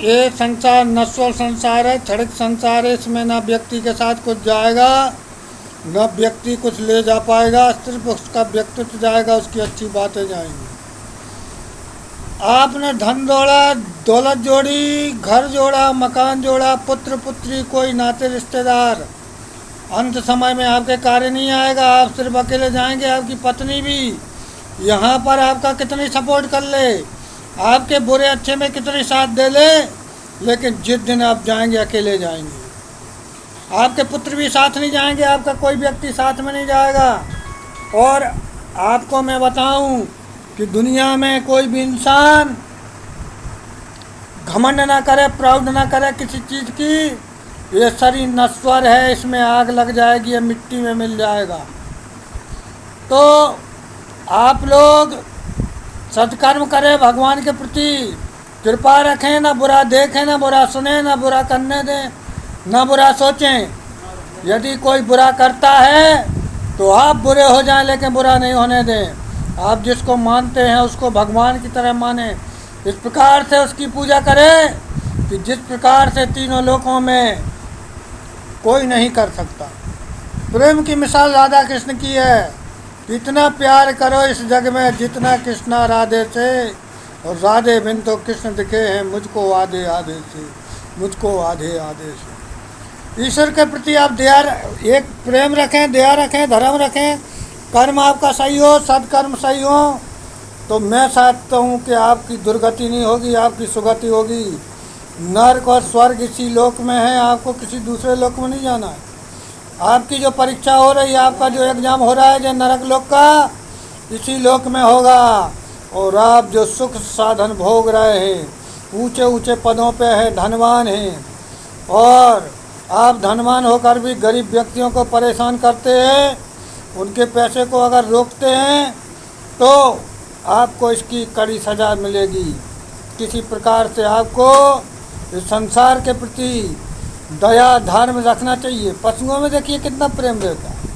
ये संसार नश्वर संसार है, क्षणिक संसार है। इसमें ना व्यक्ति के साथ कुछ जाएगा, न व्यक्ति कुछ ले जा पाएगा, सिर्फ उसका व्यक्तित्व जाएगा, उसकी अच्छी बातें जाएंगी। आपने धन जोड़ा, दौलत जोड़ी, घर जोड़ा, मकान जोड़ा, पुत्र पुत्री, कोई नाते रिश्तेदार, अंत समय में आपके कार्य नहीं आएगा। आप सिर्फ अकेले जाएंगे। आपकी पत्नी भी यहाँ पर आपका कितनी सपोर्ट कर ले, आपके बुरे अच्छे में कितनी साथ दे ले, लेकिन जिस दिन आप जाएंगे अकेले जाएंगे। आपके पुत्र भी साथ नहीं जाएंगे, आपका कोई व्यक्ति साथ में नहीं जाएगा। और आपको मैं बताऊं कि दुनिया में कोई भी इंसान घमंड ना करे, प्राउड ना करे किसी चीज़ की। ये शरीर नश्वर है, इसमें आग लग जाएगी, ये मिट्टी में मिल जाएगा। तो आप लोग सत्कर्म करें, भगवान के प्रति कृपा रखें, ना बुरा देखें, ना बुरा सुने, ना बुरा करने दें, ना बुरा सोचें। यदि कोई बुरा करता है तो आप बुरे हो जाएं, लेकिन बुरा नहीं होने दें। आप जिसको मानते हैं उसको भगवान की तरह माने, इस प्रकार से उसकी पूजा करें कि जिस प्रकार से तीनों लोकों में कोई नहीं कर सकता। प्रेम की मिसाल राधा कृष्ण की है। इतना प्यार करो इस जग में जितना कृष्णा राधे से, और राधे बिन तो कृष्ण दिखे हैं मुझको आधे आधे से, मुझको आधे आधे से। ईश्वर के प्रति आप दया, एक प्रेम रखें, दया रखें, धर्म रखें, कर्म आपका सही हो, सत्कर्म सही हो, तो मैं चाहता हूँ कि आपकी दुर्गति नहीं होगी, आपकी सुगति होगी। नरक और स्वर्ग इसी लोक में है, आपको किसी दूसरे लोक में नहीं जाना है। आपकी जो परीक्षा हो रही है, आपका जो एग्ज़ाम हो रहा है जो नरक लोक का, इसी लोक में होगा। और आप जो सुख साधन भोग रहे हैं, ऊंचे ऊंचे पदों पे हैं, धनवान हैं, और आप धनवान होकर भी गरीब व्यक्तियों को परेशान करते हैं, उनके पैसे को अगर रोकते हैं तो आपको इसकी कड़ी सज़ा मिलेगी। किसी प्रकार से आपको इस संसार के प्रति दया धर्म रखना चाहिए। पशुओं में देखिए कितना प्रेम रहता है।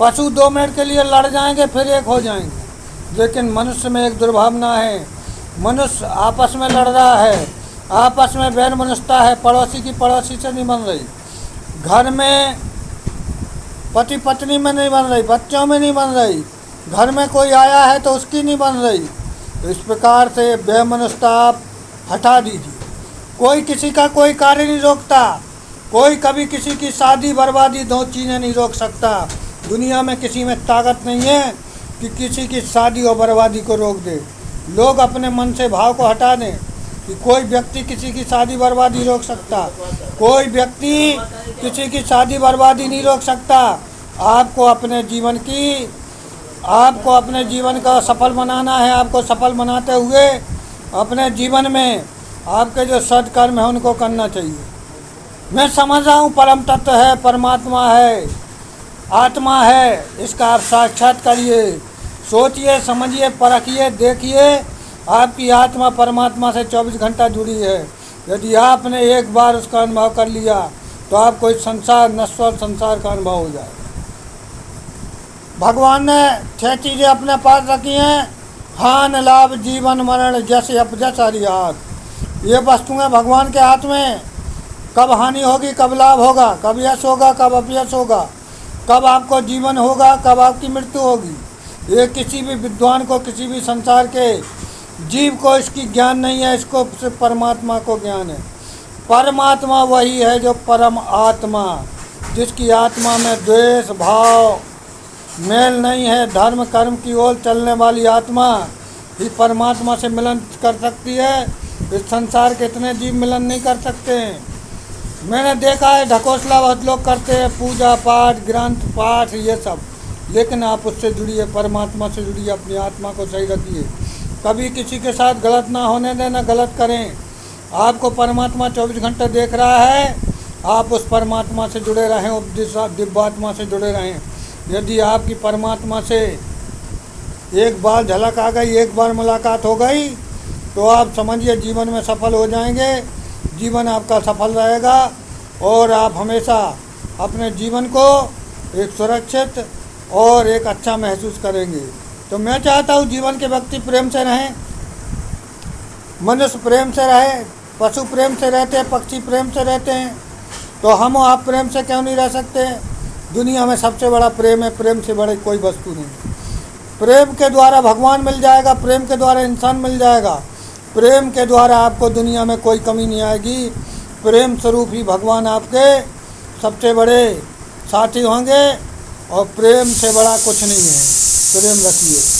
पशु 2 मिनट के लिए लड़ जाएंगे फिर एक हो जाएंगे, लेकिन मनुष्य में एक दुर्भावना है। मनुष्य आपस में लड़ रहा है, आपस में बैर मनुष्यता है, पड़ोसी की पड़ोसी से नहीं बन रही, घर में पति पत्नी में नहीं बन रही, बच्चों में नहीं बन रही, घर में कोई आया है तो उसकी नहीं बन रही। तो इस प्रकार से बेमनुष्यता आप हटा दीजिए। कोई किसी का कोई कार्य नहीं रोकता, कोई कभी किसी की शादी बर्बादी 2 चीज़ें नहीं रोक सकता। दुनिया में किसी में ताकत नहीं है कि किसी की शादी और बर्बादी को रोक दे। लोग अपने मन से भाव को हटा दें कि कोई व्यक्ति किसी की शादी बर्बादी रोक सकता, कोई व्यक्ति किसी की शादी बर्बादी नहीं रोक सकता। आपको अपने जीवन का सफल बनाना है। आपको सफल बनाते हुए अपने जीवन में आपके जो सत्कर्म है उनको करना चाहिए। मैं समझ रहा हूँ परम तत्व है, परमात्मा है, आत्मा है, इसका आप साक्षात करिए, सोचिए, समझिए, परखिए, देखिए। आपकी आत्मा परमात्मा से 24 घंटा जुड़ी है। यदि आपने एक बार उसका अनुभव कर लिया तो आपको इस संसार नश्वर संसार का अनुभव हो जाएगा। भगवान ने 6 चीज़ें अपने पास रखी हैं, हान लाभ जीवन मरण जैसे अपजस हरियात। ये वस्तुएं भगवान के हाथ में। कब हानि होगी, कब लाभ होगा, कब यश होगा, कब अपयश होगा, कब आपको जीवन होगा, कब आपकी मृत्यु होगी। ये किसी भी विद्वान को, किसी भी संसार के जीव को इसकी ज्ञान नहीं है। इसको सिर्फ परमात्मा को ज्ञान है। परमात्मा वही है जो परम आत्मा, जिसकी आत्मा में द्वेष भाव मेल नहीं है, धर्म कर्म की ओर चलने वाली आत्मा ही परमात्मा से मिलन कर सकती है। इस संसार के इतने जीव मिलन नहीं कर सकते हैं। मैंने देखा है ढकोसला बहुत लोग करते हैं, पूजा पाठ, ग्रंथ पाठ, ये सब, लेकिन आप उससे जुड़िए, परमात्मा से जुड़िए, अपनी आत्मा को सही रखिए। कभी किसी के साथ गलत ना होने दें, ना गलत करें। आपको परमात्मा 24 घंटे देख रहा है, आप उस परमात्मा से जुड़े रहें, उपदेश दिव्यात्मा से जुड़े रहें। यदि आपकी परमात्मा से एक बार झलक आ गई, एक बार मुलाकात हो गई, तो आप समझिए जीवन में सफल हो जाएंगे। जीवन आपका सफल रहेगा और आप हमेशा अपने जीवन को एक सुरक्षित और एक अच्छा महसूस करेंगे। तो मैं चाहता हूँ जीवन के व्यक्ति प्रेम से रहें, मनुष्य प्रेम से रहे, पशु प्रेम से रहते हैं, पक्षी प्रेम से रहते हैं, तो हम आप प्रेम से क्यों नहीं रह सकते? दुनिया में सबसे बड़ा प्रेम है, प्रेम से बड़ी कोई वस्तु नहीं। प्रेम के द्वारा भगवान मिल जाएगा, प्रेम के द्वारा इंसान मिल जाएगा, प्रेम के द्वारा आपको दुनिया में कोई कमी नहीं आएगी। प्रेम स्वरूप ही भगवान आपके सबसे बड़े साथी होंगे और प्रेम से बड़ा कुछ नहीं है। प्रेम रखिए।